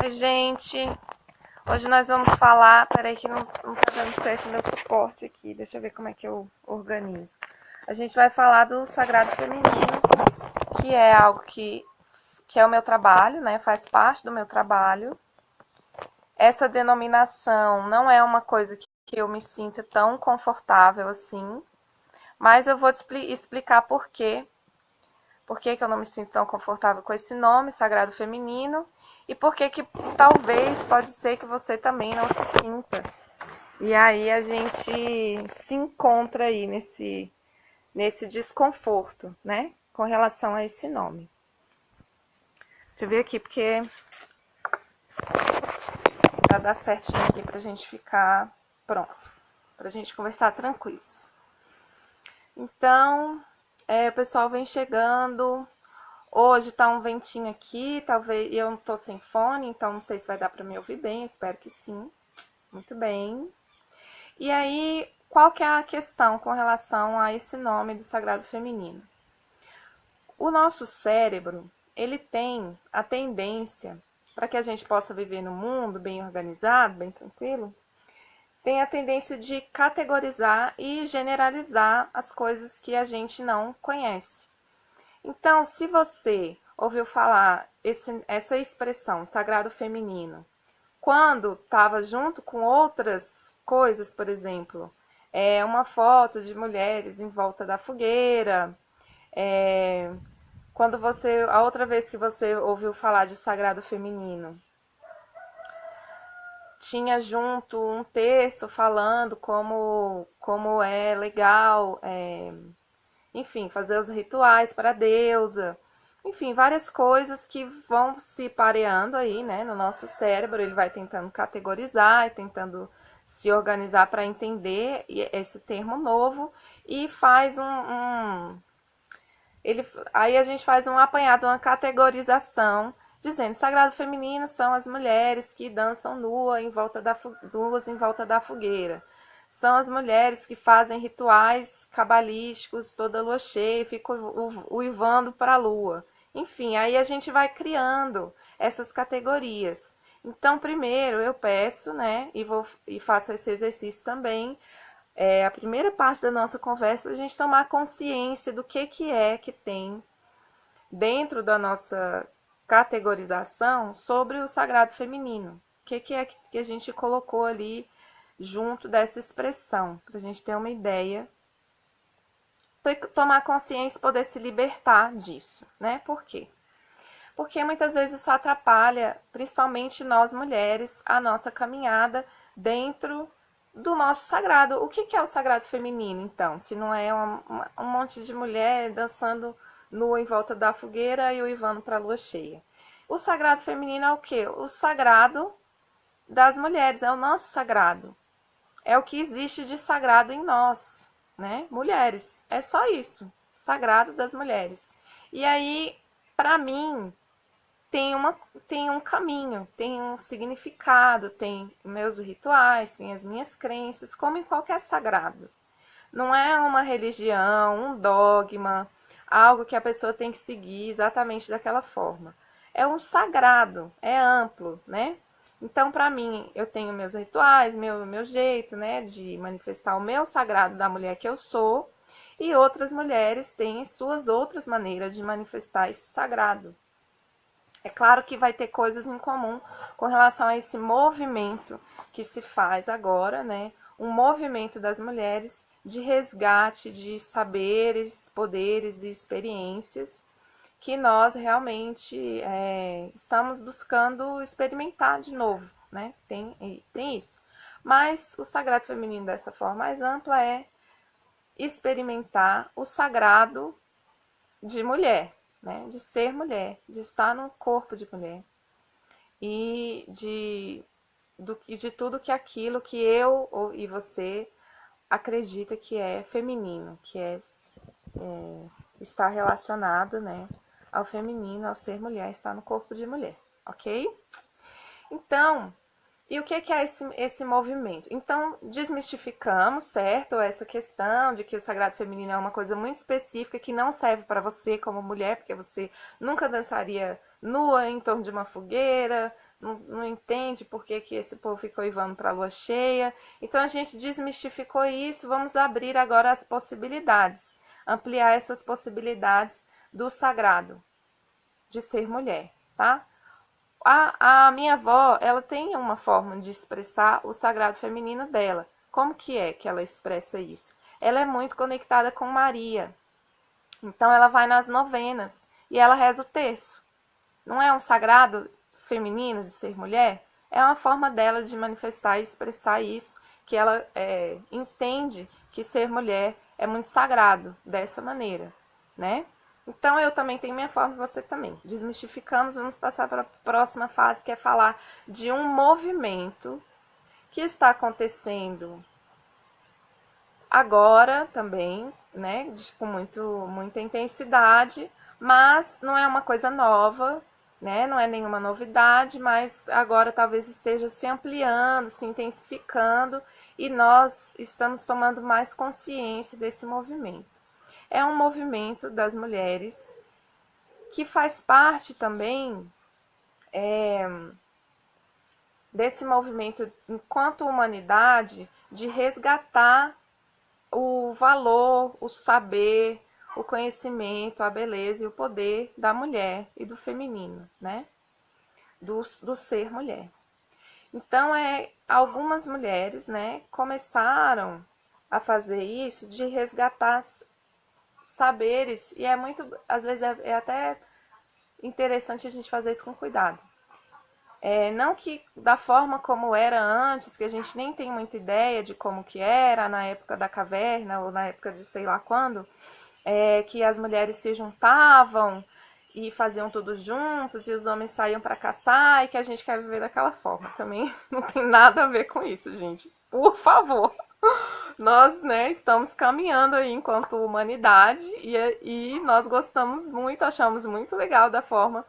Oi, gente. Hoje nós vamos falar. Peraí, que não tá dando certo o meu suporte aqui. Deixa eu ver como é que eu organizo. A gente vai falar do sagrado feminino, que é algo que é o meu trabalho, né? Faz parte do meu trabalho. Essa denominação não é uma coisa que eu me sinta tão confortável assim, mas eu vou te explicar por quê. Por que eu não me sinto tão confortável com esse nome, sagrado feminino, e por que talvez pode ser que você também não se sinta. E aí a gente se encontra aí nesse desconforto, né? Com relação a esse nome. Deixa eu ver aqui, porque vai dar certinho aqui pra gente ficar pronto. Pra gente conversar tranquilos. Então, o pessoal vem chegando. Hoje tá um ventinho aqui, talvez eu não tô sem fone, então não sei se vai dar para me ouvir bem, espero que sim. Muito bem. E aí, qual que é a questão com relação a esse nome do sagrado feminino? O nosso cérebro, ele tem a tendência, para que a gente possa viver no mundo bem organizado, bem tranquilo, tem a tendência de categorizar e generalizar as coisas que a gente não conhece. Então, se você ouviu falar essa expressão, sagrado feminino, quando estava junto com outras coisas, por exemplo, uma foto de mulheres em volta da fogueira, quando a outra vez que você ouviu falar de sagrado feminino, tinha junto um texto falando como é legal, enfim, fazer os rituais para a deusa. Enfim, várias coisas que vão se pareando aí, né, no nosso cérebro. Ele vai tentando categorizar e tentando se organizar para entender esse termo novo e faz aí a gente faz um apanhado, uma categorização, dizendo sagrado feminino são as mulheres que dançam nuas em volta da fogueira. São as mulheres que fazem rituais cabalísticos toda lua cheia e ficam uivando para a lua. Enfim, aí a gente vai criando essas categorias. Então, primeiro eu peço, né, e faço esse exercício também, a primeira parte da nossa conversa, a gente tomar consciência do que é que tem dentro da nossa categorização sobre o sagrado feminino. O que é que a gente colocou ali junto dessa expressão, para a gente ter uma ideia, tomar consciência e poder se libertar disso, né? Por quê? Porque muitas vezes isso atrapalha, principalmente nós mulheres, a nossa caminhada dentro do nosso sagrado. O que é o sagrado feminino, então? Se não é um monte de mulher dançando nua em volta da fogueira e uivando para a lua cheia. O sagrado feminino é o quê? O sagrado das mulheres, é o nosso sagrado. É o que existe de sagrado em nós, né? Mulheres. É só isso. Sagrado das mulheres. E aí, para mim, tem um caminho, tem um significado, tem meus rituais, tem as minhas crenças, como em qualquer sagrado. Não é uma religião, um dogma, algo que a pessoa tem que seguir exatamente daquela forma. É um sagrado, é amplo, né? Então, para mim, eu tenho meus rituais, meu jeito, né, de manifestar o meu sagrado da mulher que eu sou, e outras mulheres têm suas outras maneiras de manifestar esse sagrado. É claro que vai ter coisas em comum com relação a esse movimento que se faz agora, né? Um movimento das mulheres de resgate de saberes, poderes e experiências que nós realmente estamos buscando experimentar de novo, né? Tem isso. Mas o sagrado feminino dessa forma mais ampla é experimentar o sagrado de mulher, né? De ser mulher, de estar num corpo de mulher e de tudo que aquilo que eu e você acredita que é feminino, que está relacionado, né, ao feminino, ao ser mulher, estar no corpo de mulher, ok? Então, e o que é esse movimento? Então, desmistificamos, certo? Essa questão de que o sagrado feminino é uma coisa muito específica que não serve para você como mulher, porque você nunca dançaria nua em torno de uma fogueira, não entende por que esse povo ficou uivando para a lua cheia. Então a gente desmistificou isso, vamos abrir agora as possibilidades, ampliar essas possibilidades do sagrado de ser mulher, tá? A minha avó, ela tem uma forma de expressar o sagrado feminino dela. Como que é que ela expressa isso? Ela é muito conectada com Maria. Então ela vai nas novenas e ela reza o terço. Não é um sagrado feminino de ser mulher? É uma forma dela de manifestar e expressar isso, que ela entende que ser mulher é muito sagrado dessa maneira, né? Então eu também tenho minha forma, você também. Desmistificamos, vamos passar para a próxima fase, que é falar de um movimento que está acontecendo agora também, né, com muita intensidade, mas não é uma coisa nova, né, não é nenhuma novidade, mas agora talvez esteja se ampliando, se intensificando, e nós estamos tomando mais consciência desse movimento. É um movimento das mulheres que faz parte também desse movimento enquanto humanidade de resgatar o valor, o saber, o conhecimento, a beleza e o poder da mulher e do feminino, né? Do ser mulher. Então, algumas mulheres, né, começaram a fazer isso de resgatar saberes, e às vezes é até interessante a gente fazer isso com cuidado. Não que da forma como era antes, que a gente nem tem muita ideia de como que era na época da caverna ou na época de sei lá quando, que as mulheres se juntavam e faziam tudo juntos e os homens saíam para caçar e que a gente quer viver daquela forma. Também não tem nada a ver com isso, gente. Por favor. Nós, né, estamos caminhando aí enquanto humanidade e nós gostamos muito, achamos muito legal da forma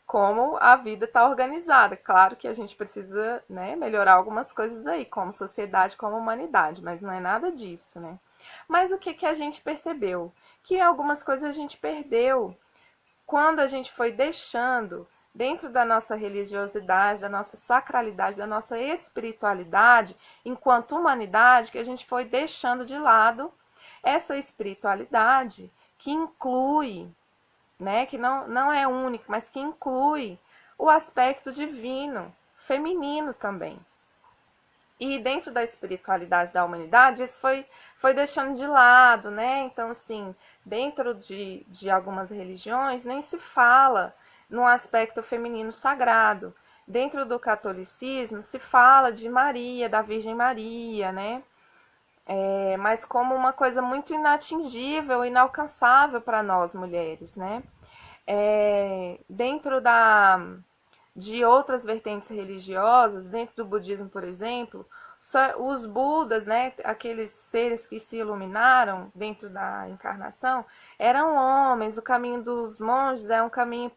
como a vida está organizada. Claro que a gente precisa, né, melhorar algumas coisas aí, como sociedade, como humanidade, mas não é nada disso, né? Mas o que a gente percebeu? Que algumas coisas a gente perdeu quando a gente foi deixando, dentro da nossa religiosidade, da nossa sacralidade, da nossa espiritualidade, enquanto humanidade, que a gente foi deixando de lado essa espiritualidade que inclui, né, que não é único, mas que inclui o aspecto divino, feminino também. E dentro da espiritualidade da humanidade, isso foi deixando de lado, né? Então, assim, dentro de algumas religiões, nem se fala no aspecto feminino sagrado. Dentro do catolicismo, se fala de Maria, da Virgem Maria, né? Mas como uma coisa muito inatingível, inalcançável para nós mulheres, né? Dentro de outras vertentes religiosas, dentro do budismo, por exemplo, os Budas, né, aqueles seres que se iluminaram dentro da encarnação, eram homens. O caminho dos monges é um caminho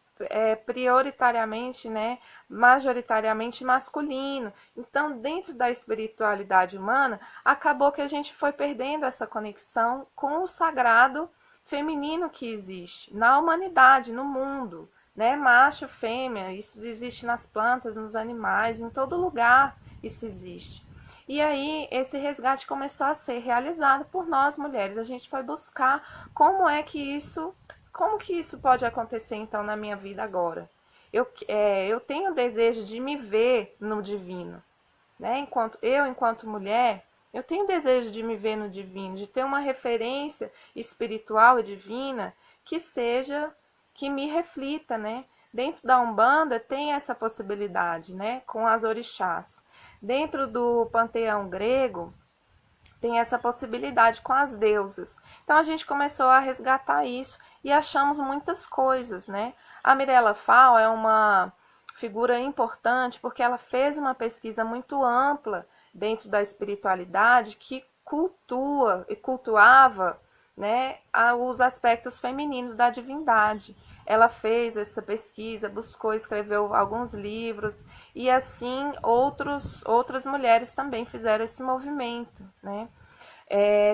prioritariamente, né, majoritariamente masculino. Então, dentro da espiritualidade humana, acabou que a gente foi perdendo essa conexão com o sagrado feminino que existe na humanidade, no mundo, né? Macho, fêmea, isso existe nas plantas, nos animais, em todo lugar isso existe. E aí esse resgate começou a ser realizado por nós mulheres. A gente foi buscar como que isso pode acontecer então na minha vida agora. Eu tenho o desejo de me ver no divino, né? Enquanto mulher, eu tenho desejo de me ver no divino, de ter uma referência espiritual e divina que me reflita, né? Dentro da Umbanda tem essa possibilidade, né? Com as orixás. Dentro do panteão grego tem essa possibilidade com as deusas. Então a gente começou a resgatar isso e achamos muitas coisas, né? A Mirella Fall é uma figura importante porque ela fez uma pesquisa muito ampla dentro da espiritualidade que cultua e cultuava, né, os aspectos femininos da divindade. Ela fez essa pesquisa, buscou, escreveu alguns livros e assim outras mulheres também fizeram esse movimento, né?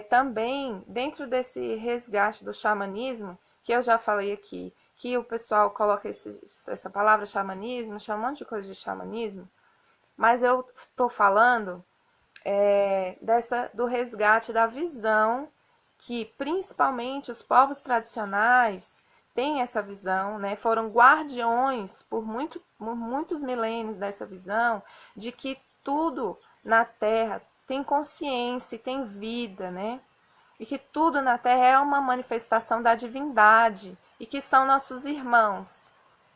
Também dentro desse resgate do xamanismo, que eu já falei aqui, que o pessoal coloca essa palavra xamanismo, chama um monte de coisa de xamanismo, mas eu estou falando do resgate da visão que principalmente os povos tradicionais têm essa visão, né? Foram guardiões por muitos milênios dessa visão de que tudo na Terra tem consciência e tem vida, né? E que tudo na Terra é uma manifestação da divindade e que são nossos irmãos.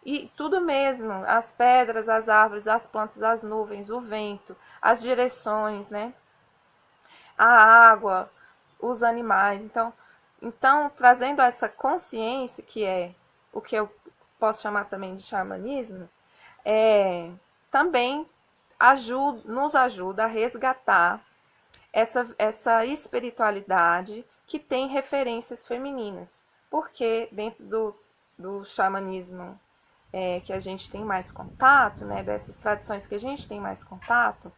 E tudo mesmo, as pedras, as árvores, as plantas, as nuvens, o vento, as direções, né? A água, os animais. Então, trazendo essa consciência, que é o que eu posso chamar também de xamanismo, também nos ajuda a resgatar essa espiritualidade que tem referências femininas. Porque dentro do xamanismo que a gente tem mais contato, né, dessas tradições que a gente tem mais contato,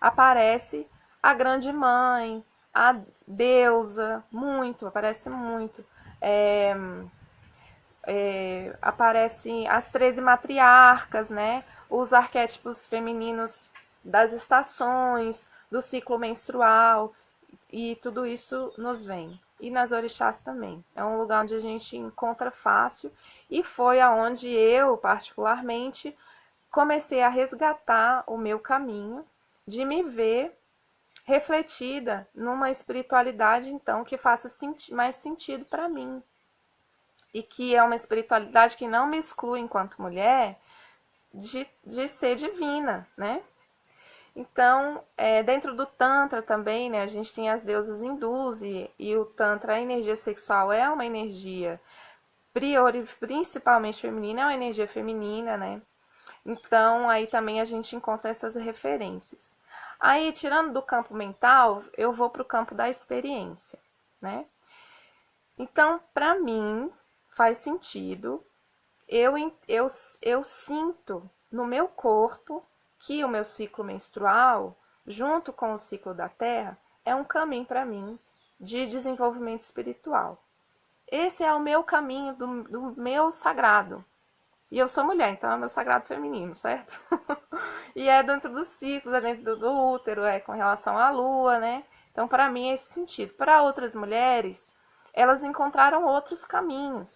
aparece a grande mãe, a deusa, aparece muito. Aparecem as 13 matriarcas, né? Os arquétipos femininos das estações, do ciclo menstrual, e tudo isso nos vem. E nas orixás também. É um lugar onde a gente encontra fácil, e foi aonde eu, particularmente, comecei a resgatar o meu caminho de me ver refletida numa espiritualidade, então, que faça mais sentido para mim. E que é uma espiritualidade que não me exclui enquanto mulher de ser divina, né? Então, dentro do Tantra também, né, a gente tem as deusas hindus e o Tantra, a energia sexual é uma energia principalmente feminina, é uma energia feminina, né? Então, aí também a gente encontra essas referências. Aí, tirando do campo mental, eu vou para o campo da experiência, né? Então, para mim, faz sentido, eu sinto no meu corpo que o meu ciclo menstrual, junto com o ciclo da Terra, é um caminho para mim de desenvolvimento espiritual. Esse é o meu caminho do meu sagrado. E eu sou mulher, então é o meu sagrado feminino, certo? E é dentro dos ciclos, é dentro do útero, é com relação à lua, né? Então, para mim, é esse sentido. Para outras mulheres, elas encontraram outros caminhos,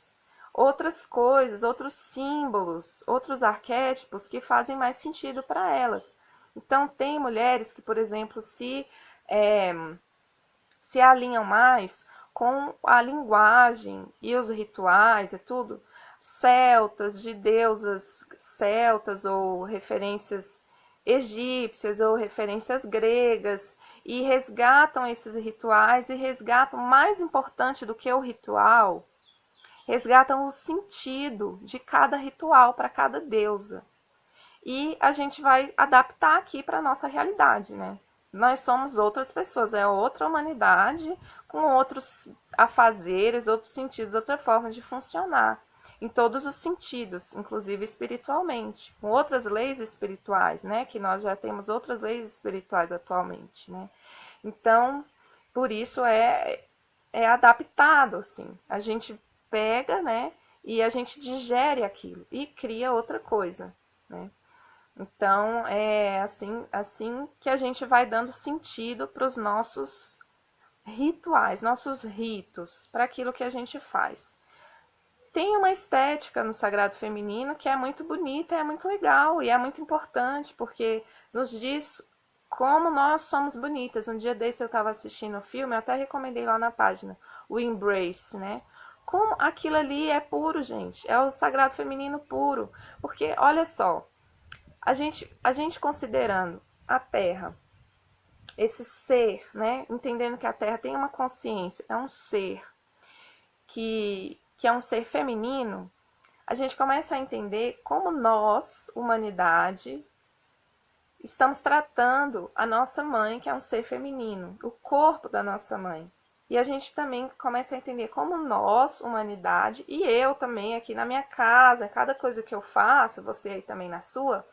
outras coisas, outros símbolos, outros arquétipos que fazem mais sentido para elas. Então, tem mulheres que, por exemplo, se alinham mais com a linguagem e os rituais e tudo celtas, de deusas celtas ou referências egípcias ou referências gregas, e resgatam esses rituais e resgatam, mais importante do que o ritual, resgatam o sentido de cada ritual para cada deusa. E a gente vai adaptar aqui para a nossa realidade, né? Nós somos outras pessoas, é outra humanidade com outros afazeres, outros sentidos, outra forma de funcionar. Em todos os sentidos, inclusive espiritualmente, com outras leis espirituais, né? Que nós já temos outras leis espirituais atualmente, né? Então, por isso é adaptado, assim. A gente pega, né? E a gente digere aquilo e cria outra coisa, né? Então, é assim que a gente vai dando sentido para os nossos rituais, nossos ritos, para aquilo que a gente faz. Tem uma estética no sagrado feminino que é muito bonita, é muito legal e é muito importante, porque nos diz como nós somos bonitas. Um dia desse eu estava assistindo o filme, eu até recomendei lá na página, o Embrace, né? Como aquilo ali é puro, gente. É o sagrado feminino puro. Porque, olha só, a gente considerando a Terra, esse ser, né? Entendendo que a Terra tem uma consciência, é um ser que é um ser feminino, a gente começa a entender como nós, humanidade, estamos tratando a nossa mãe, que é um ser feminino, o corpo da nossa mãe. E a gente também começa a entender como nós, humanidade, e eu também aqui na minha casa, cada coisa que eu faço, você aí também na sua,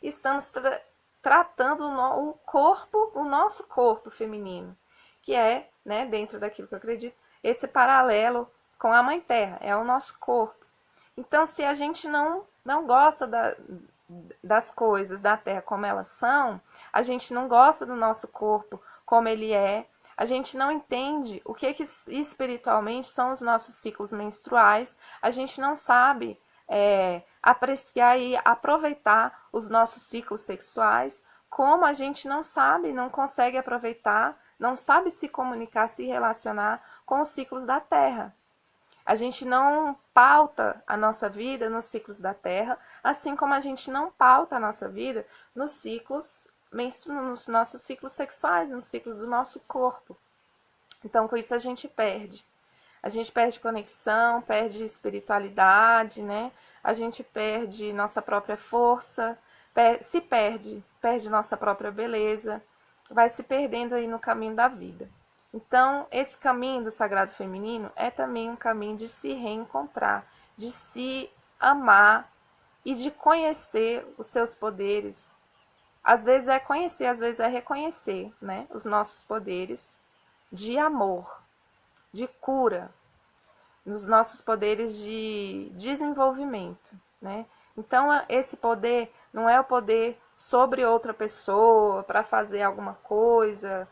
estamos tratando o corpo, o nosso corpo feminino, que é, né, dentro daquilo que eu acredito, esse paralelo com a Mãe Terra, é o nosso corpo. Então, se a gente não gosta das coisas da Terra como elas são, a gente não gosta do nosso corpo como ele é, a gente não entende o que espiritualmente são os nossos ciclos menstruais, a gente não sabe apreciar e aproveitar os nossos ciclos sexuais, como a gente não sabe, não consegue aproveitar, não sabe se comunicar, se relacionar com os ciclos da Terra. A gente não pauta a nossa vida nos ciclos da Terra, assim como a gente não pauta a nossa vida nos nos nossos ciclos sexuais, nos ciclos do nosso corpo. Então, com isso a gente perde. A gente perde conexão, perde espiritualidade, né? A gente perde nossa própria força, perde nossa própria beleza, vai se perdendo aí no caminho da vida. Então, esse caminho do sagrado feminino é também um caminho de se reencontrar, de se amar e de conhecer os seus poderes. Às vezes é conhecer, às vezes é reconhecer, né, os nossos poderes de amor, de cura, nos nossos poderes de desenvolvimento, né? Então, esse poder não é o poder sobre outra pessoa para fazer alguma coisa,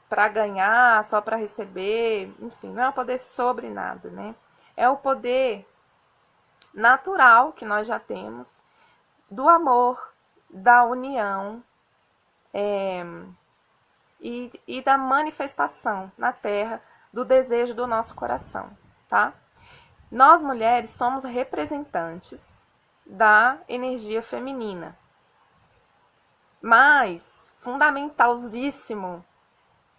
para ganhar, só para receber, enfim, não é o poder sobre nada, né? É o poder natural que nós já temos, do amor, da união e da manifestação na Terra do desejo do nosso coração, tá? Nós mulheres somos representantes da energia feminina, mas fundamentalíssimo,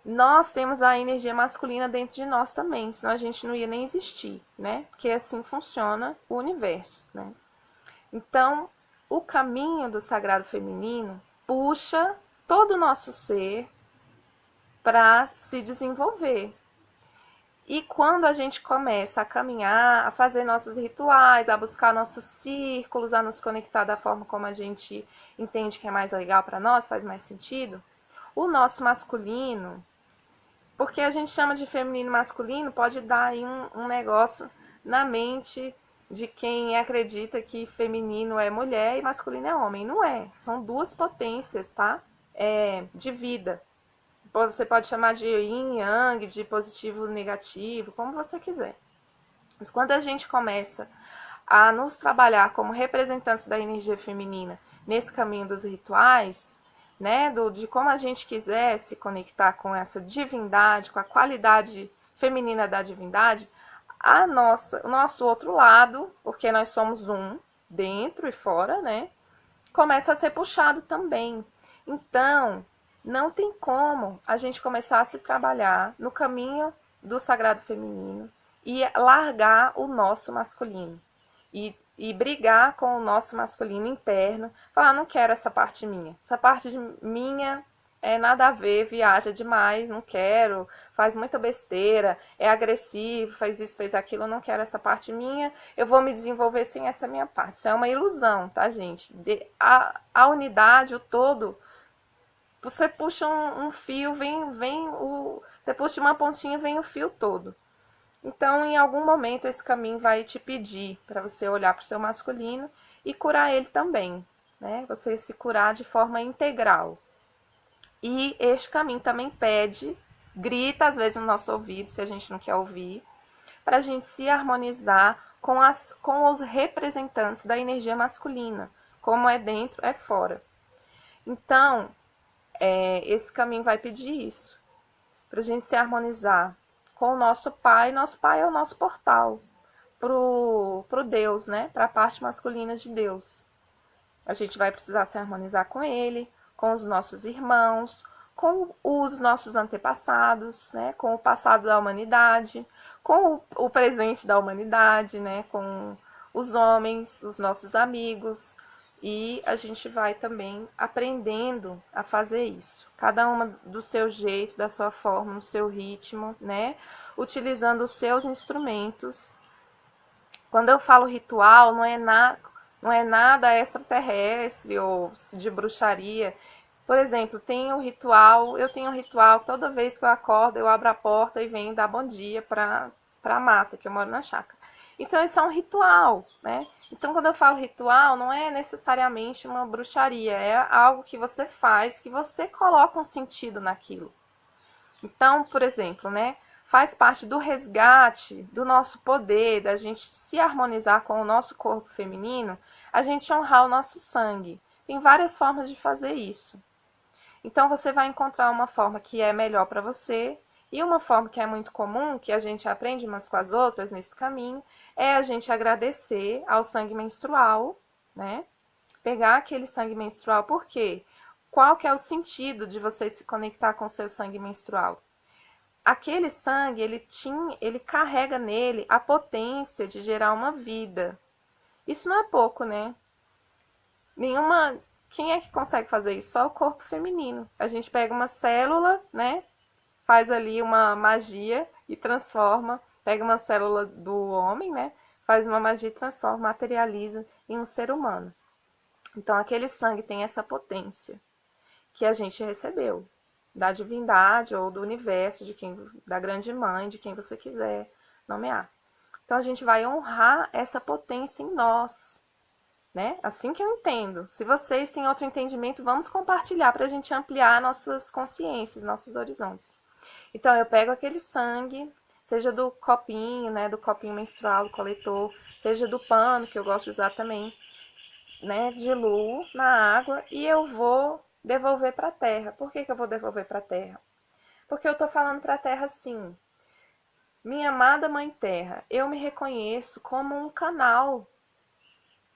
nós temos a energia masculina dentro de nós também, senão a gente não ia nem existir, né? Porque assim funciona o universo, né? Então, o caminho do sagrado feminino puxa todo o nosso ser para se desenvolver. E quando a gente começa a caminhar, a fazer nossos rituais, a buscar nossos círculos, a nos conectar da forma como a gente entende que é mais legal para nós, faz mais sentido, o nosso masculino, porque a gente chama de feminino e masculino, pode dar aí um negócio na mente de quem acredita que feminino é mulher e masculino é homem. Não é, são duas potências, tá? De vida. Você pode chamar de yin, yang, de positivo, negativo, como você quiser. Mas quando a gente começa a nos trabalhar como representantes da energia feminina nesse caminho dos rituais, né, de como a gente quiser se conectar com essa divindade, com a qualidade feminina da divindade, o nosso outro lado, porque nós somos um, dentro e fora, né, começa a ser puxado também. Então, não tem como a gente começar a se trabalhar no caminho do sagrado feminino e largar o nosso masculino. E brigar com o nosso masculino interno, falar, não quero essa parte minha. Essa parte minha é nada a ver, viaja demais, não quero, faz muita besteira, é agressivo, faz isso, faz aquilo, não quero essa parte minha, eu vou me desenvolver sem essa minha parte. Isso é uma ilusão, tá, gente? A unidade, o todo, você puxa um fio, você puxa uma pontinha, vem o fio todo. Então, em algum momento, esse caminho vai te pedir para você olhar para o seu masculino e curar ele também, né? Você se curar de forma integral. E este caminho também pede, grita às vezes no nosso ouvido, se a gente não quer ouvir, para a gente se harmonizar com os representantes da energia masculina, como é dentro, é fora. Então, esse caminho vai pedir isso, para a gente se harmonizar com o nosso pai. Nosso pai é o nosso portal pro Deus, né? Para a parte masculina de Deus. A gente vai precisar se harmonizar com ele, com os nossos irmãos, com os nossos antepassados, né? Com o passado da humanidade, com o presente da humanidade, né? Com os homens, os nossos amigos. E a gente vai também aprendendo a fazer isso. Cada uma do seu jeito, da sua forma, no seu ritmo, né? Utilizando os seus instrumentos. Quando eu falo ritual, não é nada extraterrestre ou de bruxaria. Por exemplo, eu tenho um ritual, toda vez que eu acordo, eu abro a porta e venho dar bom dia para a mata, que eu moro na chácara. Então, isso é um ritual, né? Então, quando eu falo ritual, não é necessariamente uma bruxaria, é algo que você faz, que você coloca um sentido naquilo. Então, por exemplo, né, faz parte do resgate do nosso poder, da gente se harmonizar com o nosso corpo feminino, a gente honrar o nosso sangue. Tem várias formas de fazer isso. Então, você vai encontrar uma forma que é melhor para você e uma forma que é muito comum, que a gente aprende umas com as outras nesse caminho, é a gente agradecer ao sangue menstrual, né? Pegar aquele sangue menstrual, por quê? Qual que é o sentido de você se conectar com o seu sangue menstrual? Aquele sangue, ele carrega nele a potência de gerar uma vida. Isso não é pouco, né? Nenhuma. Quem é que consegue fazer isso? Só o corpo feminino. A gente pega uma célula, né? Faz ali uma magia e transforma. Pega uma célula do homem, né? Faz uma magia e transforma, materializa em um ser humano. Então, aquele sangue tem essa potência que a gente recebeu da divindade ou do universo, de quem, da grande mãe, de quem você quiser nomear. Então, a gente vai honrar essa potência em nós, né? Assim que eu entendo. Se vocês têm outro entendimento, vamos compartilhar para a gente ampliar nossas consciências, nossos horizontes. Então, eu pego aquele sangue, seja do copinho, né? Do copinho menstrual, do coletor, seja do pano, que eu gosto de usar também, né? Diluo na água e eu vou devolver para a terra. Por que eu vou devolver para a terra? Porque eu estou falando para a terra assim: minha amada Mãe Terra, eu me reconheço como um canal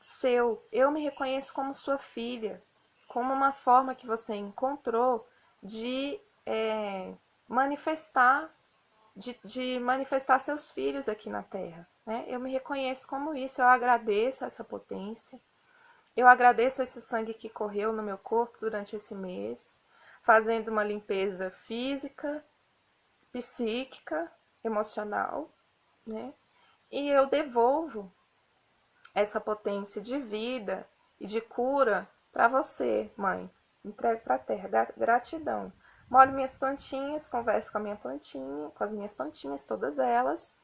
seu, eu me reconheço como sua filha, como uma forma que você encontrou de manifestar, de manifestar seus filhos aqui na Terra, né? Eu me reconheço como isso, eu agradeço essa potência, eu agradeço esse sangue que correu no meu corpo durante esse mês, fazendo uma limpeza física, psíquica, emocional, né? E eu devolvo essa potência de vida e de cura para você, mãe. Entrego para a terra. Gratidão. Molho minhas plantinhas, converso com a minha plantinha, com as minhas plantinhas, todas elas.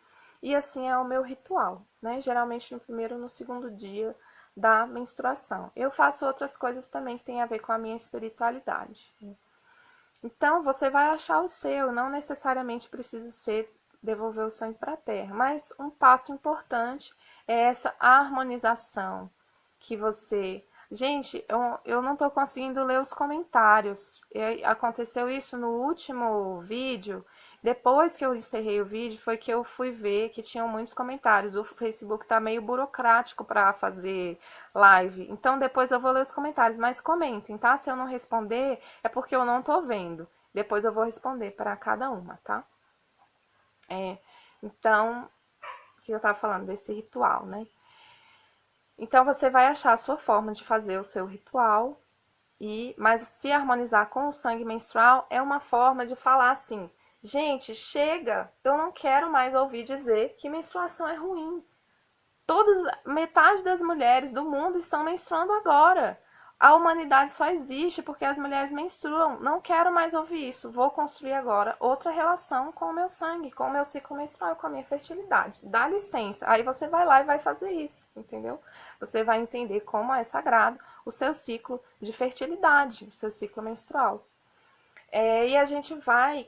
E assim é o meu ritual, né? Geralmente no primeiro ou no segundo dia da menstruação. Eu faço outras coisas também que tem a ver com a minha espiritualidade. Então, você vai achar o seu, não necessariamente precisa ser devolver o sangue para a terra, mas um passo importante é essa harmonização que você... Gente, eu não estou conseguindo ler os comentários. Aconteceu isso no último vídeo. Depois que eu encerrei o vídeo, foi que eu fui ver que tinham muitos comentários. O Facebook está meio burocrático para fazer live. Então, depois eu vou ler os comentários. Mas comentem, tá? Se eu não responder, é porque eu não estou vendo. Depois eu vou responder para cada uma, tá? Então, o que eu estava falando desse ritual, né? Então, você vai achar a sua forma de fazer o seu ritual, mas se harmonizar com o sangue menstrual é uma forma de falar assim: gente, chega, eu não quero mais ouvir dizer que menstruação é ruim. Metade das mulheres do mundo estão menstruando agora. A humanidade só existe porque as mulheres menstruam. Não quero mais ouvir isso. Vou construir agora outra relação com o meu sangue, com o meu ciclo menstrual, com a minha fertilidade. Dá licença. Aí você vai lá e vai fazer isso, entendeu? Você vai entender como é sagrado o seu ciclo de fertilidade, o seu ciclo menstrual. E a gente vai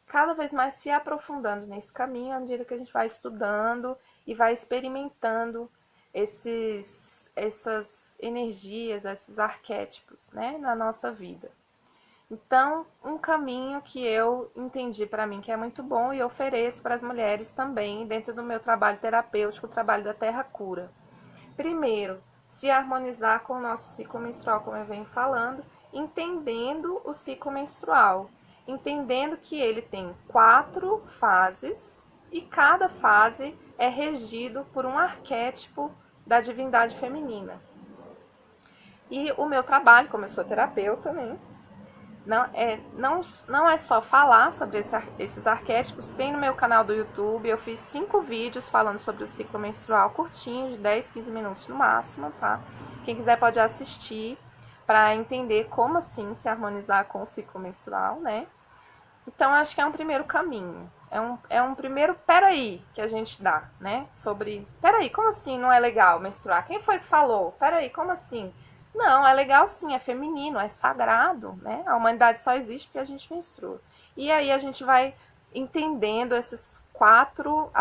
cada vez mais se aprofundando nesse caminho, à medida que a gente vai estudando e vai experimentando essas energias, esses arquétipos, né, na nossa vida. Então, um caminho que eu entendi para mim que é muito bom e ofereço para as mulheres também, dentro do meu trabalho terapêutico, o trabalho da Terra Cura. Primeiro, se harmonizar com o nosso ciclo menstrual, como eu venho falando, entendendo o ciclo menstrual, entendendo que ele tem 4 fases e cada fase é regido por um arquétipo da divindade feminina. E o meu trabalho, como eu sou terapeuta, né, não é só falar sobre esses arquétipos. Tem no meu canal do YouTube, eu fiz 5 vídeos falando sobre o ciclo menstrual, curtinhos, de 10, 15 minutos no máximo, tá? Quem quiser pode assistir para entender como assim se harmonizar com o ciclo menstrual, né? Então, acho que é um primeiro caminho. É um primeiro peraí que a gente dá, né? Sobre, peraí, como assim não é legal menstruar? Quem foi que falou? Peraí, como assim? Não, é legal sim, é feminino, é sagrado, né? A humanidade só existe porque a gente menstrua. E aí a gente vai entendendo as quatro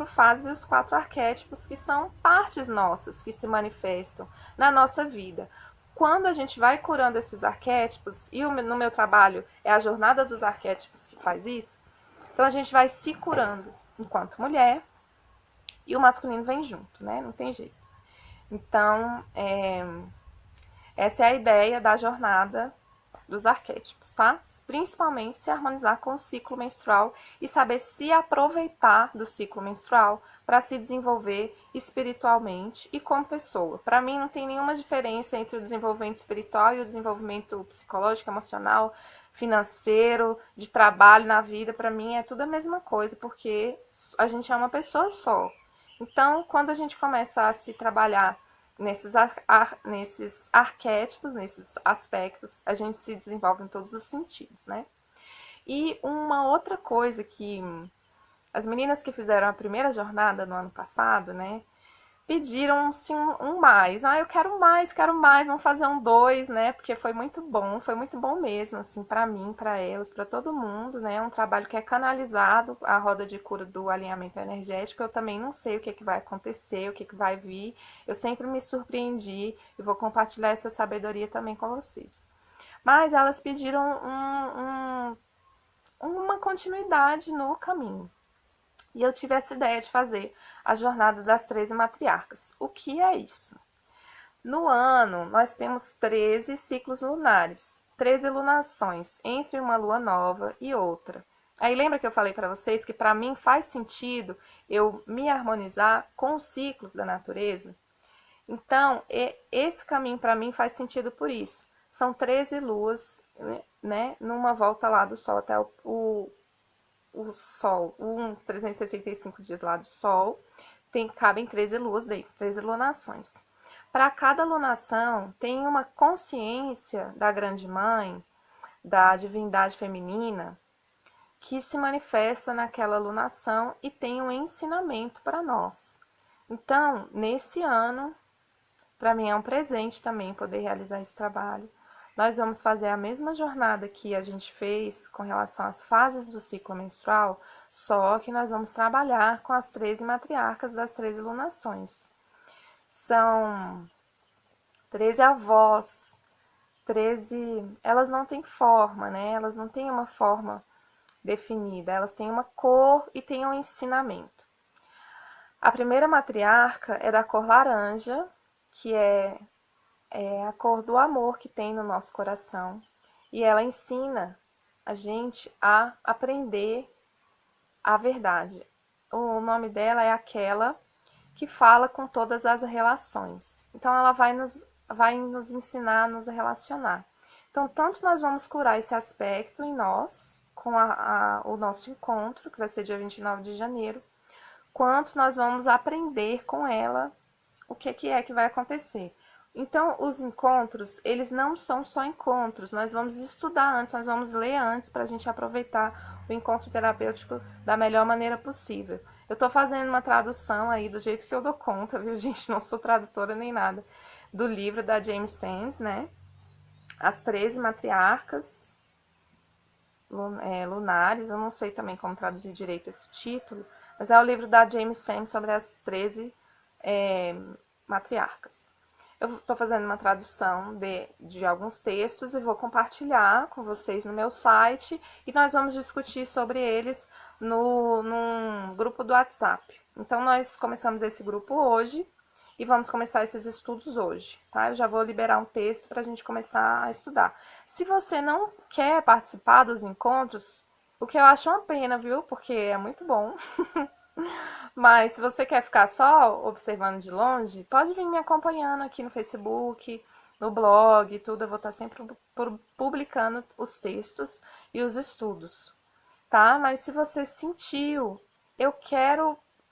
fases e os quatro arquétipos que são partes nossas, que se manifestam na nossa vida. Quando a gente vai curando esses arquétipos, e no meu trabalho é a jornada dos arquétipos que faz isso, então a gente vai se curando enquanto mulher e o masculino vem junto, né? Não tem jeito. Então, essa é a ideia da jornada dos arquétipos, tá? Principalmente se harmonizar com o ciclo menstrual e saber se aproveitar do ciclo menstrual para se desenvolver espiritualmente e como pessoa. Para mim não tem nenhuma diferença entre o desenvolvimento espiritual e o desenvolvimento psicológico, emocional, financeiro, de trabalho na vida. Para mim é tudo a mesma coisa, porque a gente é uma pessoa só. Então, quando a gente começa a se trabalhar nesses arquétipos, nesses aspectos, a gente se desenvolve em todos os sentidos, né? E uma outra coisa que as meninas que fizeram a primeira jornada no ano passado, né, pediram assim, um mais. Ah, eu quero mais, vamos fazer um dois, né? Porque foi muito bom mesmo, assim, para mim, para elas, para todo mundo, né? É um trabalho que é canalizado, a roda de cura do alinhamento energético. Eu também não sei o que, que vai acontecer, o que, que vai vir. Eu sempre me surpreendi e vou compartilhar essa sabedoria também com vocês. Mas elas pediram uma continuidade no caminho. E eu tive essa ideia de fazer a jornada das 13 matriarcas. O que é isso? No ano, nós temos 13 ciclos lunares, 13 lunações entre uma lua nova e outra. Aí lembra que eu falei para vocês que para mim faz sentido eu me harmonizar com os ciclos da natureza? Então, esse caminho para mim faz sentido por isso. São 13 luas, né, numa volta lá do Sol até o Sol, 365 dias lá do Sol, cabem 13 luas dentro, 13 lunações. Para cada lunação, tem uma consciência da Grande Mãe, da divindade feminina, que se manifesta naquela lunação e tem um ensinamento para nós. Então, nesse ano, para mim é um presente também poder realizar esse trabalho. Nós vamos fazer a mesma jornada que a gente fez com relação às fases do ciclo menstrual, só que nós vamos trabalhar com as 13 matriarcas das 13 lunações. São 13 avós, 13. Elas não têm forma, né? Elas não têm uma forma definida, elas têm uma cor e têm um ensinamento. A primeira matriarca é da cor laranja, que é a cor do amor que tem no nosso coração. E ela ensina a gente a aprender a verdade. O nome dela é aquela que fala com todas as relações. Então, ela vai nos ensinar a nos relacionar. Então, tanto nós vamos curar esse aspecto em nós, com o nosso encontro, que vai ser dia 29 de janeiro, quanto nós vamos aprender com ela o que é que vai acontecer. Então, os encontros, eles não são só encontros, nós vamos estudar antes, nós vamos ler antes para a gente aproveitar o encontro terapêutico da melhor maneira possível. Eu estou fazendo uma tradução aí do jeito que eu dou conta, viu, gente? Não sou tradutora nem nada. Do livro da James Sands, né? As 13 matriarcas lunares, eu não sei também como traduzir direito esse título, mas é o livro da James Sands sobre as 13 matriarcas. Eu estou fazendo uma tradução de alguns textos e vou compartilhar com vocês no meu site e nós vamos discutir sobre eles num grupo do WhatsApp. Então, nós começamos esse grupo hoje e vamos começar esses estudos hoje, tá? Eu já vou liberar um texto para a gente começar a estudar. Se você não quer participar dos encontros, o que eu acho uma pena, viu? Porque é muito bom. Mas se você quer ficar só observando de longe, pode vir me acompanhando aqui no Facebook, no blog e tudo. Eu vou estar sempre publicando os textos e os estudos, tá? Mas se você sentiu,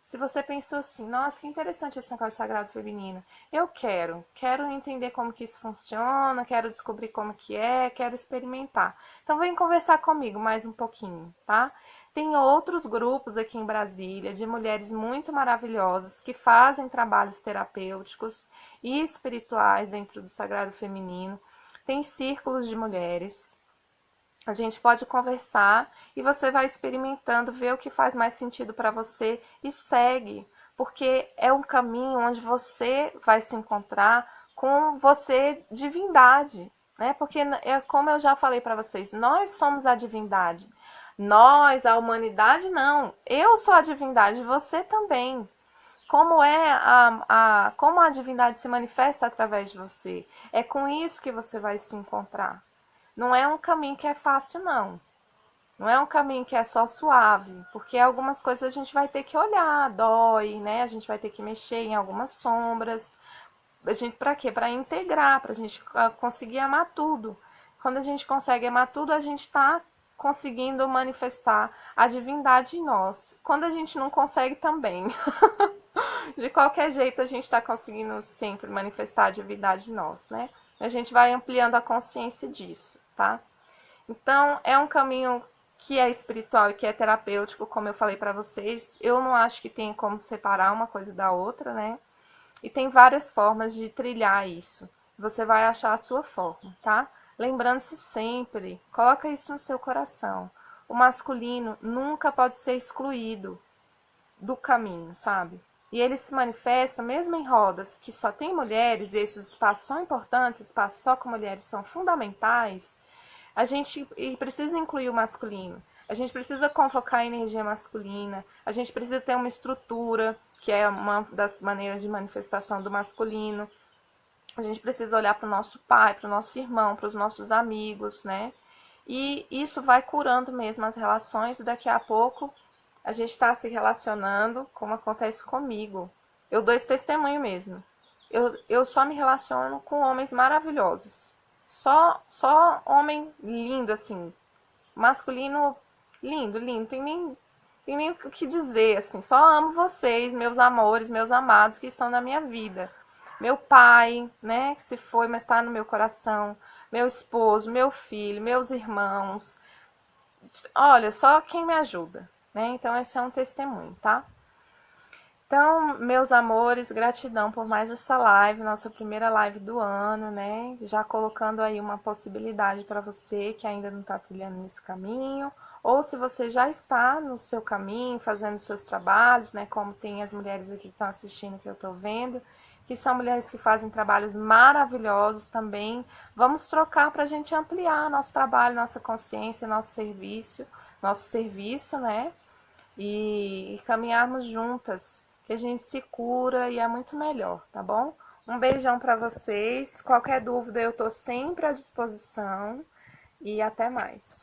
se você pensou assim, nossa, que interessante esse negócio sagrado feminino, eu quero entender como que isso funciona, quero descobrir como que é, quero experimentar. Então vem conversar comigo mais um pouquinho, tá? Tem outros grupos aqui em Brasília de mulheres muito maravilhosas que fazem trabalhos terapêuticos e espirituais dentro do Sagrado Feminino. Tem círculos de mulheres. A gente pode conversar e você vai experimentando, ver o que faz mais sentido para você e segue, porque é um caminho onde você vai se encontrar com você divindade, né? Porque é como eu já falei para vocês, nós somos a divindade. Nós, a humanidade, não. Eu sou a divindade, você também. Como a divindade se manifesta através de você? É com isso que você vai se encontrar. Não é um caminho que é fácil, não. Não é um caminho que é só suave, porque algumas coisas a gente vai ter que olhar, dói, né? A gente vai ter que mexer em algumas sombras. A gente, para quê? Para integrar, para a gente conseguir amar tudo. Quando a gente consegue amar tudo, a gente está conseguindo manifestar a divindade em nós. Quando a gente não consegue, também. De qualquer jeito, a gente está conseguindo sempre manifestar a divindade em nós, né? A gente vai ampliando a consciência disso, tá? Então, é um caminho que é espiritual e que é terapêutico, como eu falei para vocês. Eu não acho que tem como separar uma coisa da outra, né? E tem várias formas de trilhar isso. Você vai achar a sua forma, tá? Lembrando-se sempre, coloca isso no seu coração. O masculino nunca pode ser excluído do caminho, sabe? E ele se manifesta mesmo em rodas que só tem mulheres, e esses espaços são importantes, espaços só com mulheres são fundamentais. A gente precisa incluir o masculino. A gente precisa convocar a energia masculina. A gente precisa ter uma estrutura, que é uma das maneiras de manifestação do masculino. A gente precisa olhar para o nosso pai, para o nosso irmão, para os nossos amigos, né? E isso vai curando mesmo as relações. E daqui a pouco a gente está se relacionando como acontece comigo. Eu dou esse testemunho mesmo. Eu só me relaciono com homens maravilhosos. Só homem lindo, assim. Masculino lindo, lindo. Tem nem o que dizer, assim. Só amo vocês, meus amores, meus amados que estão na minha vida. Meu pai, né, que se foi, mas está no meu coração. Meu esposo, meu filho, meus irmãos. Olha, só quem me ajuda, né? Então, esse é um testemunho, tá? Então, meus amores, gratidão por mais essa live, nossa primeira live do ano, né? Já colocando aí uma possibilidade para você que ainda não está trilhando nesse caminho, ou se você já está no seu caminho, fazendo seus trabalhos, né? Como tem as mulheres aqui que estão assistindo, que eu estou vendo, que são mulheres que fazem trabalhos maravilhosos também. Vamos trocar para a gente ampliar nosso trabalho, nossa consciência, nosso serviço, né? E caminharmos juntas, que a gente se cura e é muito melhor, tá bom? Um beijão para vocês. Qualquer dúvida eu tô sempre à disposição e até mais.